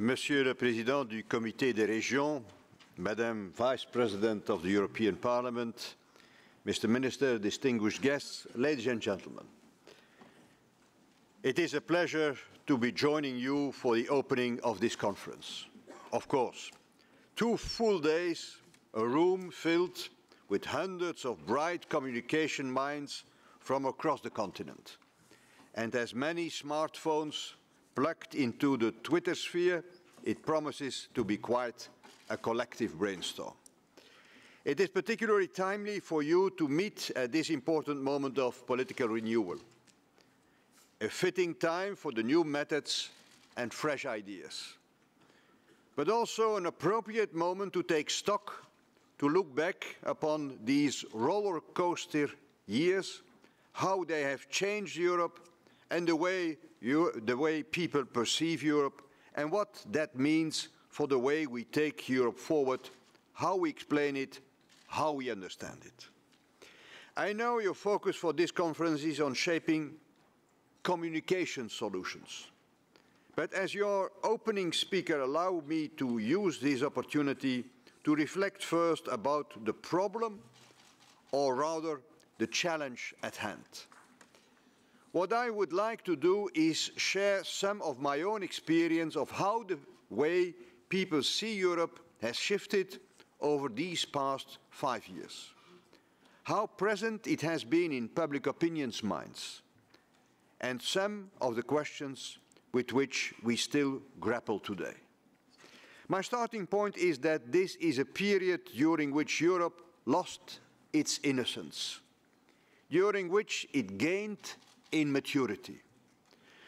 Monsieur le Président du Comité des Régions, Madame Vice President of the European Parliament, Mr. Minister, distinguished guests, ladies and gentlemen. It is a pleasure to be joining you for the opening of this conference. Of course, 2 full days, a room filled with hundreds of bright communication minds from across the continent, and as many smartphones plugged into the Twitter sphere, it promises to be quite a collective brainstorm. It is particularly timely for you to meet at this important moment of political renewal, a fitting time for the new methods and fresh ideas, but also an appropriate moment to take stock, to look back upon these roller coaster years, how they have changed Europe and the way people perceive Europe, and what that means for the way we take Europe forward, how we explain it, how we understand it. I know your focus for this conference is on shaping communication solutions. But as your opening speaker, allow me to use this opportunity to reflect first about the problem, or rather the challenge at hand. What I would like to do is share some of my own experience of how the way people see Europe has shifted over these past 5 years, how present it has been in public opinion's minds, and some of the questions with which we still grapple today. My starting point is that this is a period during which Europe lost its innocence, during which it gained in maturity.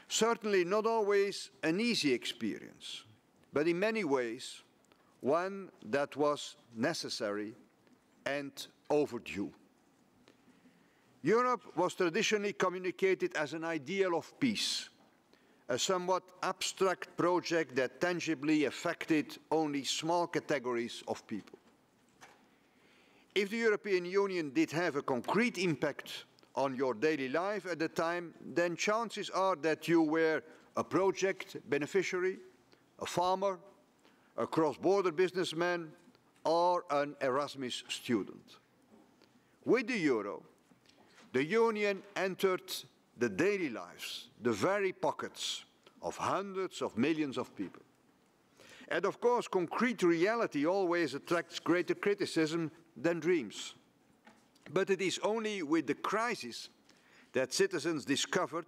Certainly not always an easy experience, but in many ways one that was necessary and overdue. Europe was traditionally communicated as an ideal of peace, a somewhat abstract project that tangibly affected only small categories of people. If the European Union did have a concrete impact on your daily life at the time, then chances are that you were a project beneficiary, a farmer, a cross-border businessman, or an Erasmus student. With the euro, the Union entered the daily lives, the very pockets of hundreds of millions of people. And of course, concrete reality always attracts greater criticism than dreams. But it is only with the crisis that citizens discovered,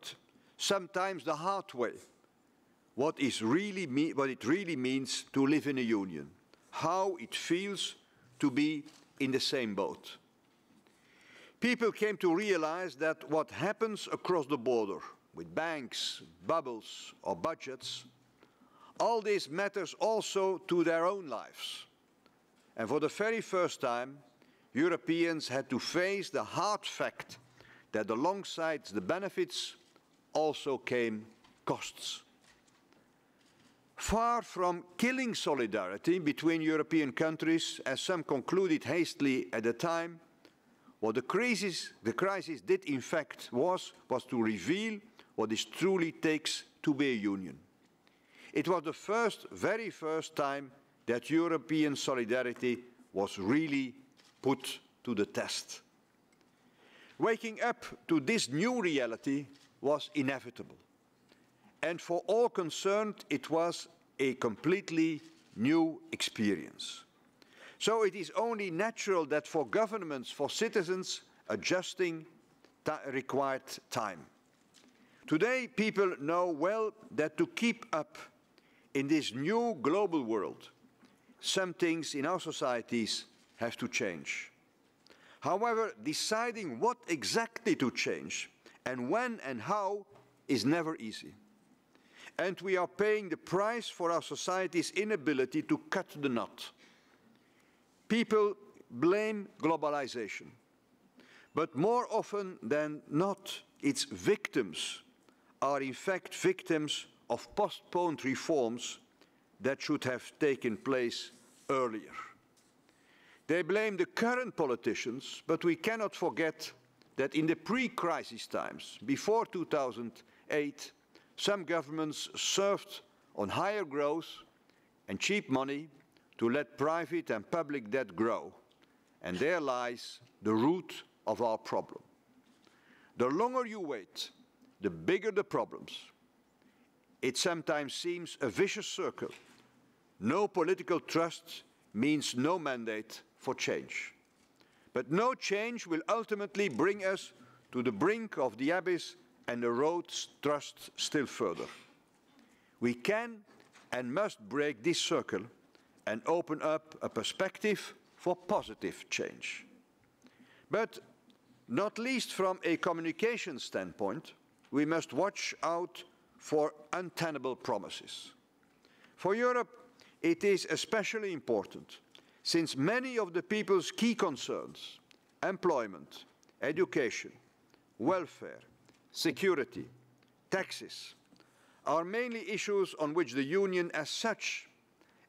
sometimes the hard way, what it really means to live in a union, how it feels to be in the same boat. People came to realize that what happens across the border, with banks, bubbles, or budgets, all this matters also to their own lives. And for the very first time, Europeans had to face the hard fact that alongside the benefits also came costs. Far from killing solidarity between European countries, as some concluded hastily at the time, what the crisis did in fact was to reveal what it truly takes to be a union. It was the very first time that European solidarity was really put to the test. Waking up to this new reality was inevitable. And for all concerned, it was a completely new experience. So it is only natural that for governments, for citizens, adjusting required time. Today, people know well that to keep up in this new global world, some things in our societies have to change. However, deciding what exactly to change and when and how is never easy. And we are paying the price for our society's inability to cut the knot. People blame globalization, but more often than not, its victims are in fact victims of postponed reforms that should have taken place earlier. They blame the current politicians, but we cannot forget that in the pre-crisis times, before 2008, some governments served on higher growth, and cheap money to let private and public debt grow, and there lies the root of our problem. The longer you wait, the bigger the problems. It sometimes seems a vicious circle. No political trust means no mandate for change. But no change will ultimately bring us to the brink of the abyss and erode trust still further. We can and must break this circle and open up a perspective for positive change. But not least from a communication standpoint, we must watch out for untenable promises. For Europe, it is especially important since many of the people's key concerns, employment, education, welfare, security, taxes, are mainly issues on which the Union as such,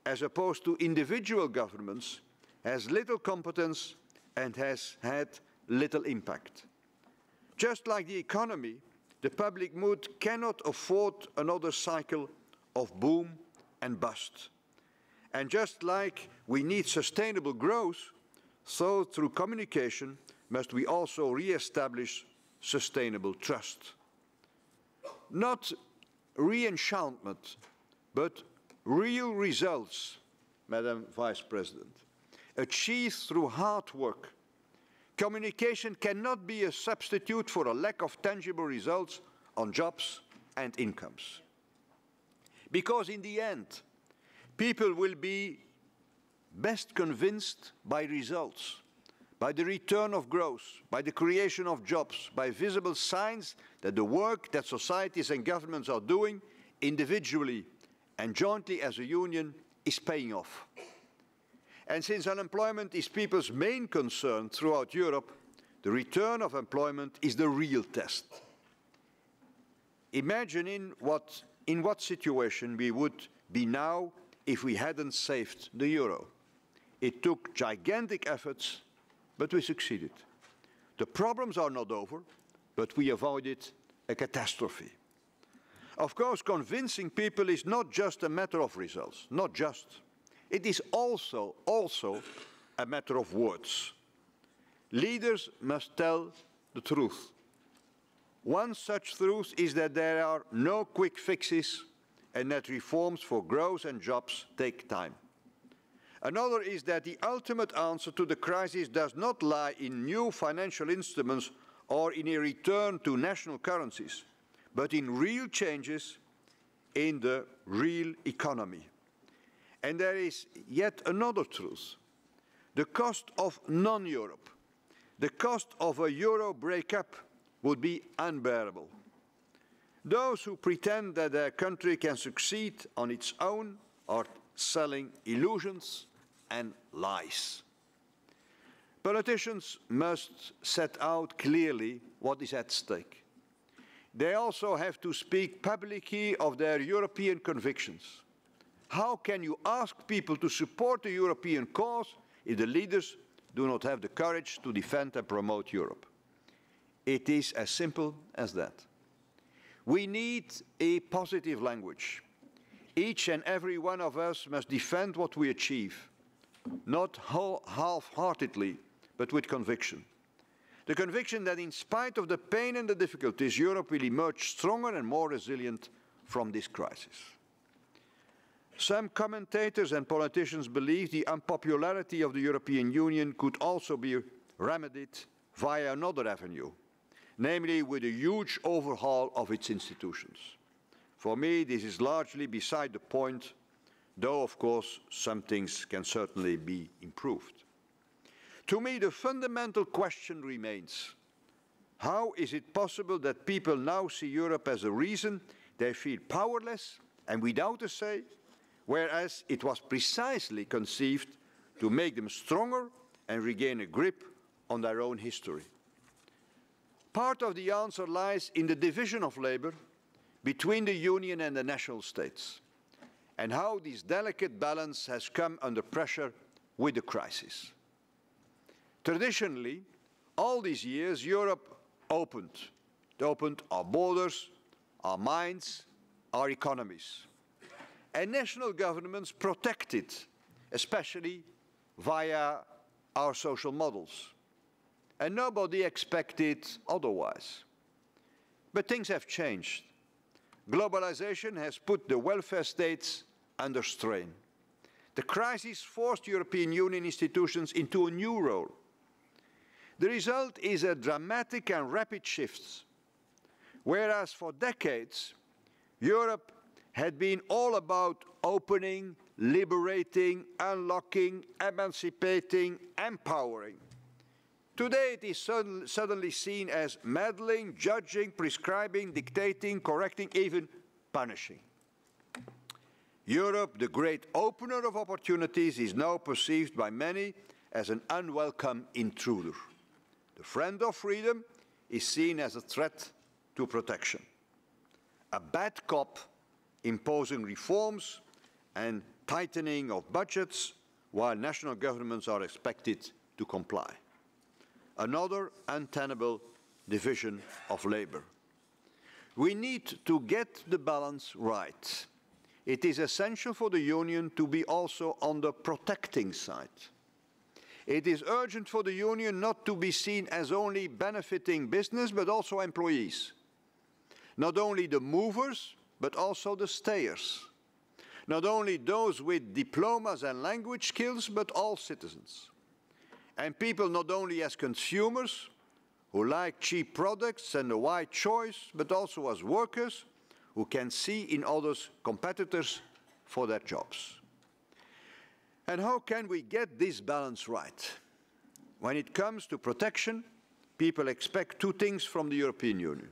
as opposed to individual governments, has little competence and has had little impact. Just like the economy, the public mood cannot afford another cycle of boom and bust. And just like we need sustainable growth, so through communication must we also re-establish sustainable trust. Not re-enchantment, but real results, Madam Vice President, achieved through hard work. Communication cannot be a substitute for a lack of tangible results on jobs and incomes. Because in the end, people will be best convinced by results, by the return of growth, by the creation of jobs, by visible signs that the work that societies and governments are doing individually and jointly as a union is paying off. And since unemployment is people's main concern throughout Europe, the return of employment is the real test. Imagine in what situation we would be now if we hadn't saved the euro. It took gigantic efforts, but we succeeded. The problems are not over, but we avoided a catastrophe. Of course, convincing people is not just a matter of results, not just. It is also a matter of words. Leaders must tell the truth. One such truth is that there are no quick fixes and that reforms for growth and jobs take time. Another is that the ultimate answer to the crisis does not lie in new financial instruments or in a return to national currencies, but in real changes in the real economy. And there is yet another truth. The cost of non-Europe, the cost of a euro breakup would be unbearable. Those who pretend that their country can succeed on its own are selling illusions and lies. Politicians must set out clearly what is at stake. They also have to speak publicly of their European convictions. How can you ask people to support the European cause if the leaders do not have the courage to defend and promote Europe? It is as simple as that. We need a positive language. Each and every one of us must defend what we achieve, not half-heartedly, but with conviction. The conviction that in spite of the pain and the difficulties, Europe will emerge stronger and more resilient from this crisis. Some commentators and politicians believe the unpopularity of the European Union could also be remedied via another avenue, namely with a huge overhaul of its institutions. For me, this is largely beside the point, though of course some things can certainly be improved. To me, the fundamental question remains, how is it possible that people now see Europe as a reason they feel powerless and without a say, whereas it was precisely conceived to make them stronger and regain a grip on their own history? Part of the answer lies in the division of labour between the Union and the national states, and how this delicate balance has come under pressure with the crisis. Traditionally, all these years, Europe opened. It opened our borders, our minds, our economies. and national governments protect it, especially via our social models. And nobody expected otherwise. But things have changed. Globalization has put the welfare states under strain. The crisis forced European Union institutions into a new role. The result is a dramatic and rapid shift. Whereas for decades, Europe had been all about opening, liberating, unlocking, emancipating, empowering. Today it is suddenly seen as meddling, judging, prescribing, dictating, correcting, even punishing. Europe, the great opener of opportunities, is now perceived by many as an unwelcome intruder. The friend of freedom is seen as a threat to protection. A bad cop imposing reforms and tightening of budgets while national governments are expected to comply. Another untenable division of labour. We need to get the balance right. It is essential for the Union to be also on the protecting side. It is urgent for the Union not to be seen as only benefiting business, but also employees. Not only the movers, but also the stayers. Not only those with diplomas and language skills, but all citizens. And people not only as consumers, who like cheap products and a wide choice, but also as workers, who can see in others competitors for their jobs. And how can we get this balance right? When it comes to protection, people expect two things from the European Union.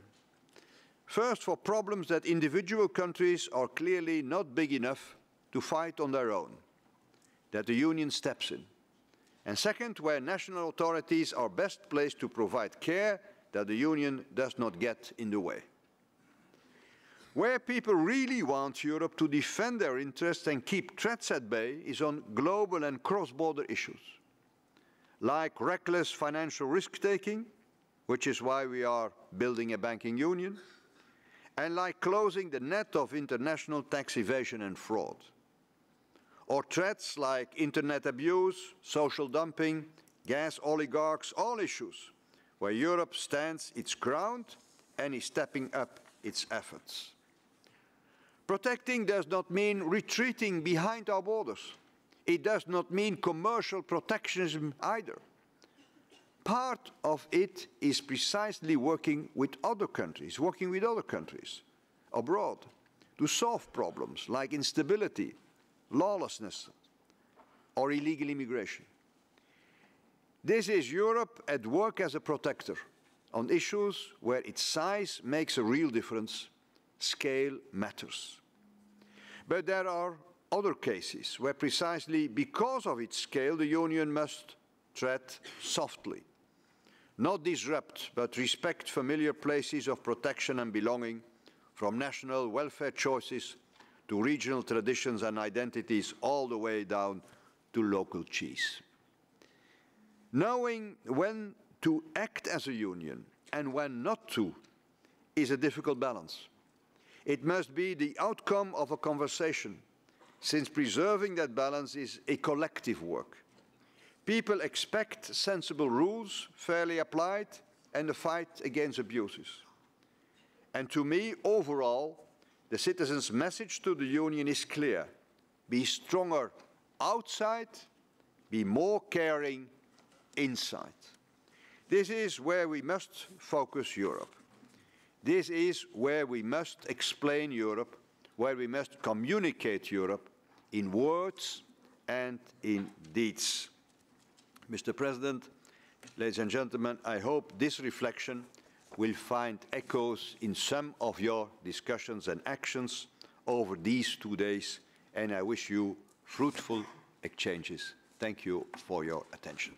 First, for problems that individual countries are clearly not big enough to fight on their own, that the Union steps in. And second, where national authorities are best placed to provide care, that the Union does not get in the way. Where people really want Europe to defend their interests and keep threats at bay is on global and cross-border issues, like reckless financial risk-taking, which is why we are building a banking union, and like closing the net of international tax evasion and fraud. Or threats like internet abuse, social dumping, gas oligarchs, all issues where Europe stands its ground and is stepping up its efforts. Protecting does not mean retreating behind our borders. It does not mean commercial protectionism either. Part of it is precisely working with other countries abroad to solve problems like instability, lawlessness, or illegal immigration. This is Europe at work as a protector on issues where its size makes a real difference. Scale matters. But there are other cases where precisely because of its scale the Union must tread softly. Not disrupt, but respect familiar places of protection and belonging, from national welfare choices to regional traditions and identities, all the way down to local cheese. Knowing when to act as a union and when not to is a difficult balance. It must be the outcome of a conversation, since preserving that balance is a collective work. People expect sensible rules, fairly applied, and a fight against abuses. And to me, overall, the citizens' message to the Union is clear. Be stronger outside, be more caring inside. This is where we must focus Europe. This is where we must explain Europe, where we must communicate Europe in words and in deeds. Mr. President, ladies and gentlemen, I hope this reflection will find echoes in some of your discussions and actions over these 2 days, and I wish you fruitful exchanges. Thank you for your attention.